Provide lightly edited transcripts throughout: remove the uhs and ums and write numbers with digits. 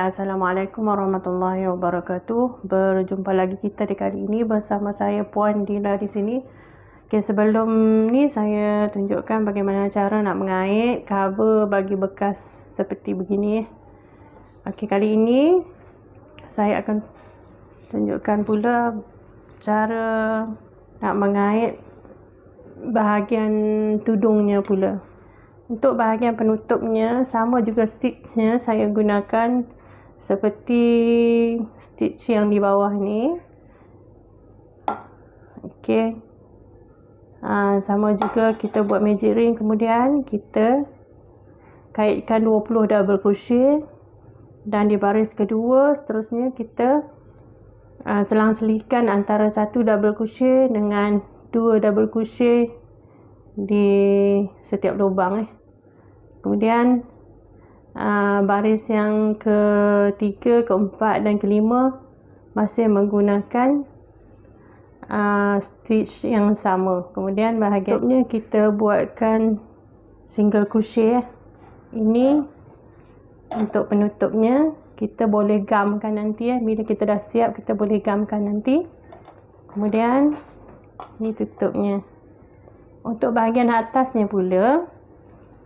Assalamualaikum warahmatullahi wabarakatuh. Berjumpa lagi kita di kali ini bersama saya Puan Diela di sini. Okey, sebelum ni saya tunjukkan bagaimana cara nak mengait cover bagi bekas seperti begini. Okey, kali ini saya akan tunjukkan pula cara nak mengait bahagian tudungnya pula. Untuk bahagian penutupnya sama juga stitchnya saya gunakan seperti stitch yang di bawah ni. Okey. Sama juga kita buat magic ring, kemudian kita kaitkan 20 double crochet dan di baris kedua seterusnya kita selang-selikan antara satu double crochet dengan 2 double crochet di setiap lubang. Kemudian baris yang ketiga, keempat dan kelima masih menggunakan stitch yang sama. Kemudian bahagian penutupnya kita buatkan single crochet. Ini untuk penutupnya, kita boleh gamkan nanti bila kita dah siap kita boleh gamkan nanti. Kemudian ini tutupnya. Untuk bahagian atasnya pula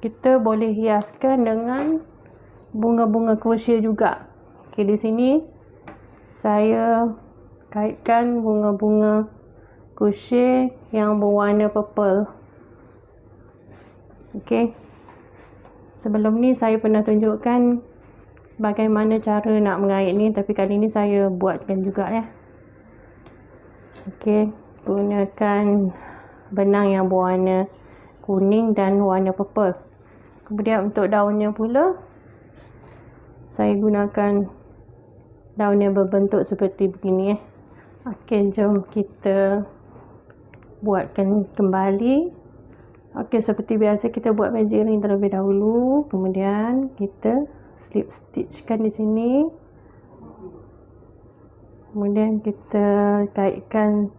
kita boleh hiaskan dengan bunga-bunga crochet juga. Okey, di sini saya kaitkan bunga-bunga crochet yang berwarna purple. Okey. Sebelum ni saya pernah tunjukkan bagaimana cara nak mengait ni, tapi kali ni saya buatkan juga ya. Okey, gunakan benang yang berwarna kuning dan warna purple. Kemudian untuk daunnya pula saya gunakan daun yang berbentuk seperti begini. Okey, jom kita buatkan kembali. Okey, seperti biasa kita buat magic ring terlebih dahulu, kemudian kita slip stitchkan di sini. Kemudian kita kaitkan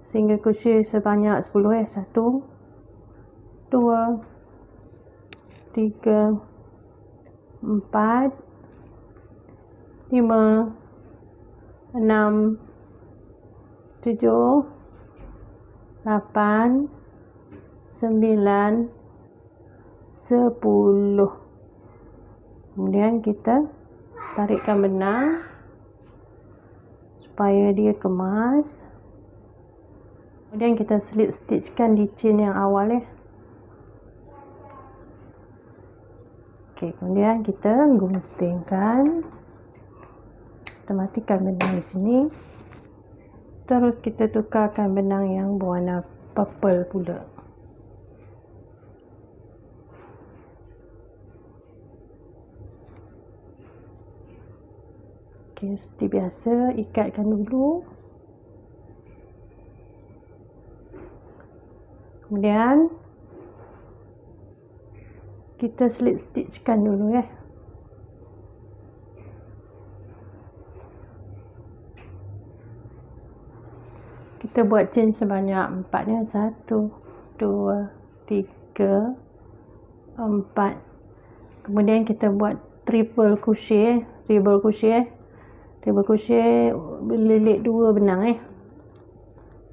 single crochet sebanyak 10 1 2 3 4 5 6 7 8 9 10. Kemudian kita tarikkan benang supaya dia kemas. Kemudian kita slip stitchkan di chain yang awal Okey, kemudian kita guntingkan. Kita matikan benang di sini. Terus kita tukarkan benang yang berwarna purple pula. Okey, seperti biasa ikatkan dulu. Kemudian kita slip stitchkan dulu Kita buat chain sebanyak 4 1 2 3 4. Kemudian kita buat triple crochet, berlilit 2 benang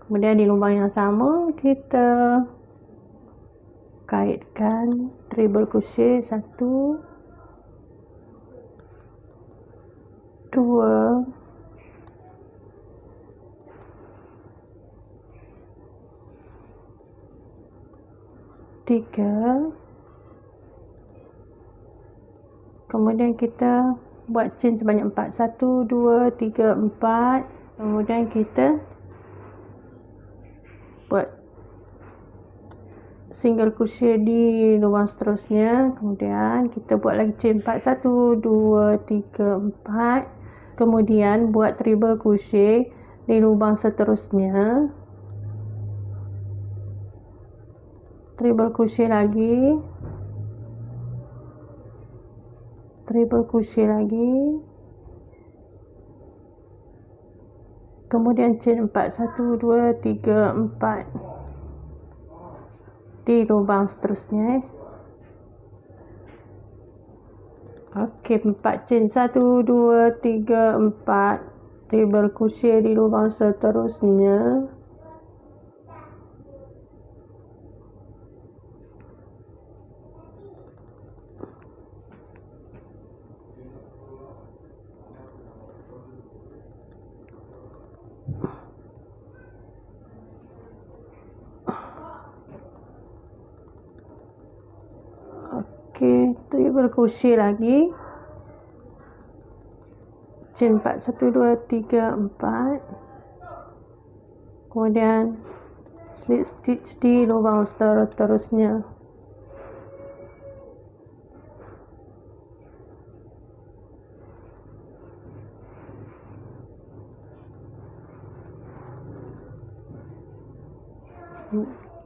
Kemudian di lubang yang sama kita kaitkan triple crochet 1 2 3. Kemudian kita buat chain sebanyak 4 1 2 3 4. Kemudian kita buat single crochet di lubang seterusnya. Kemudian kita buat lagi chain 4 1 2 3 4. Kemudian buat triple crochet di lubang seterusnya. Triple crochet lagi. Triple crochet lagi. Kemudian chain 4 1 2 3 4 di lubang seterusnya. Okey, 4 chain. 1, 2, 3, 4. Treble crochet di lubang seterusnya. Okey, treble crochet lagi. Chain 4, 1, 2, 3, 4. Kemudian slip stitch di lubang seterusnya.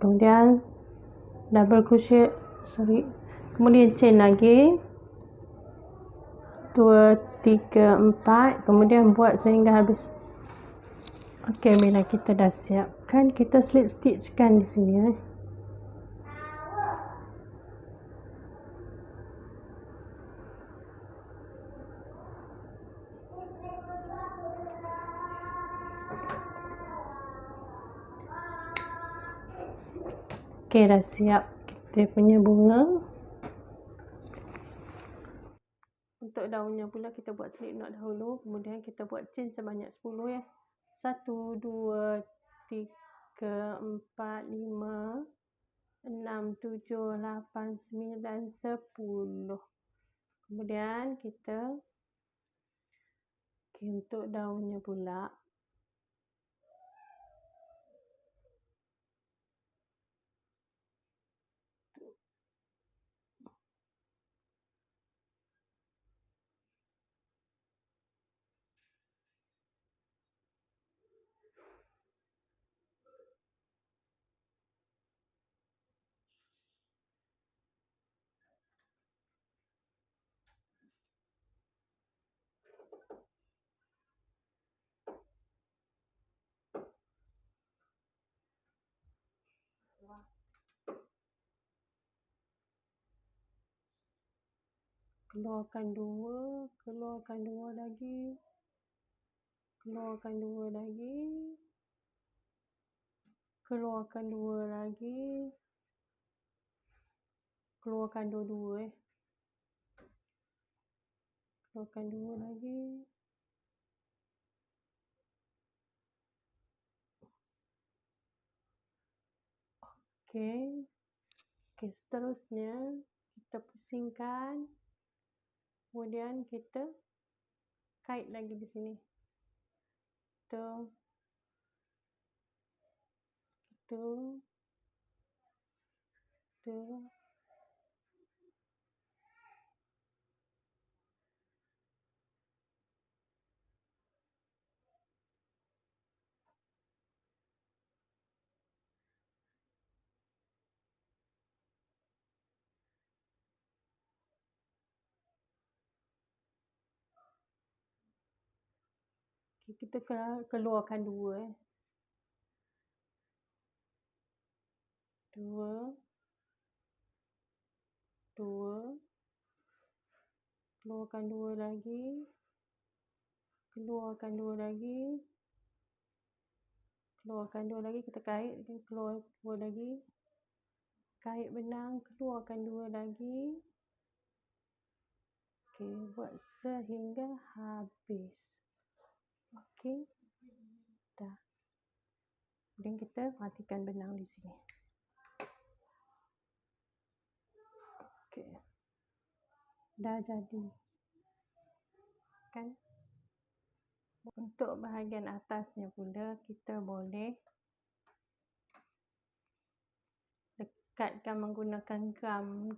Kemudian double crochet, kemudian chain lagi 2, 3, 4, kemudian buat sehingga habis. Okey, bila kita dah siapkan, kita slip stitchkan di sini. Okey, dah siap kita punya bunga. Untuk daunnya pula kita buat slip knot dahulu, kemudian kita buat chain sebanyak 10 ya. 1, 2, 3, 4, 5, 6, 7, 8, 9, 10. Kemudian kita untuk daunnya pula keluarkan 2, keluarkan 2 lagi, keluarkan 2 lagi, keluarkan 2 lagi, keluarkan dua-dua keluarkan 2 lagi. Okey. Okey, seterusnya kita pusingkan, kemudian kita kait lagi di sini. Itu kita keluarkan 2 2, 2, keluarkan 2 lagi, keluarkan 2 lagi, keluarkan 2 lagi, kita kait, keluar 2 lagi, kait benang, keluarkan 2 lagi. Okey, buat sehingga habis. Okey, dah. Kemudian kita matikan benang di sini. Okey, dah jadi kan. Untuk bahagian atasnya pula kita boleh lekatkan menggunakan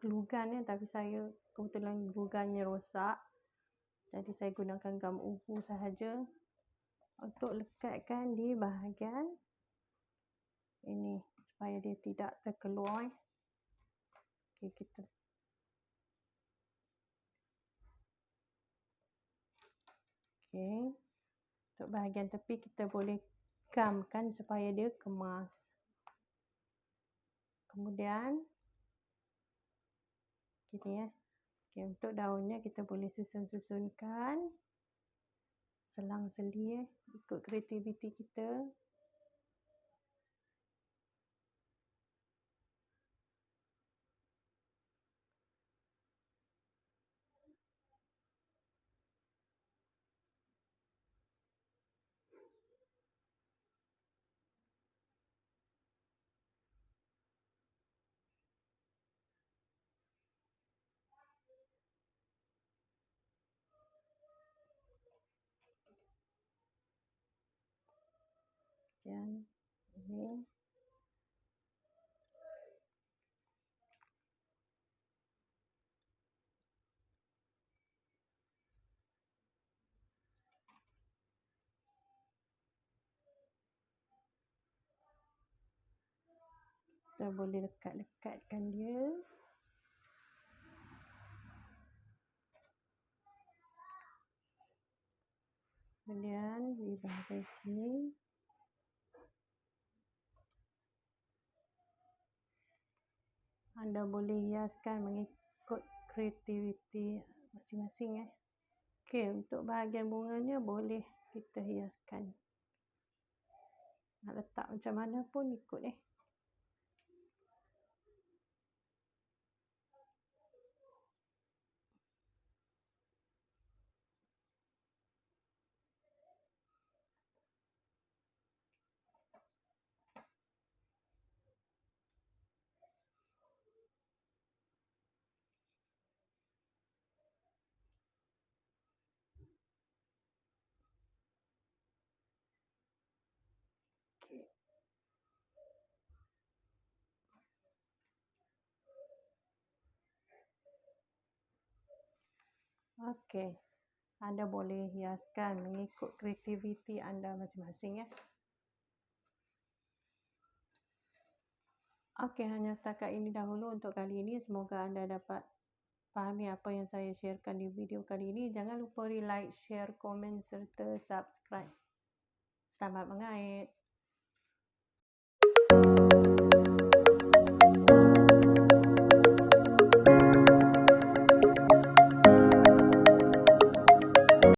glue gun ya, tapi saya kebetulan glue gunnya rosak, jadi saya gunakan gam uhu sahaja untuk lekatkan di bahagian ini supaya dia tidak terkeluar. Okey, kita untuk bahagian tepi kita boleh gamkan supaya dia kemas. Kemudian gini ya. Okay, untuk daunnya kita boleh susun-susunkan selang-seli ikut kreativiti kita. Dan ini kita boleh lekat-lekatkan dia. Kemudian di bahagian sini anda boleh hiaskan mengikut kreativiti masing-masing. Okey, untuk bahagian bunganya boleh kita hiaskan. Nak letak macam mana pun ikut Okey. Okey. Anda boleh hiaskan mengikut kreativiti anda masing-masing Okey, hanya setakat ini dahulu untuk kali ini. Semoga anda dapat fahami apa yang saya sharekan di video kali ini. Jangan lupa like, share, komen serta subscribe. Selamat mengait.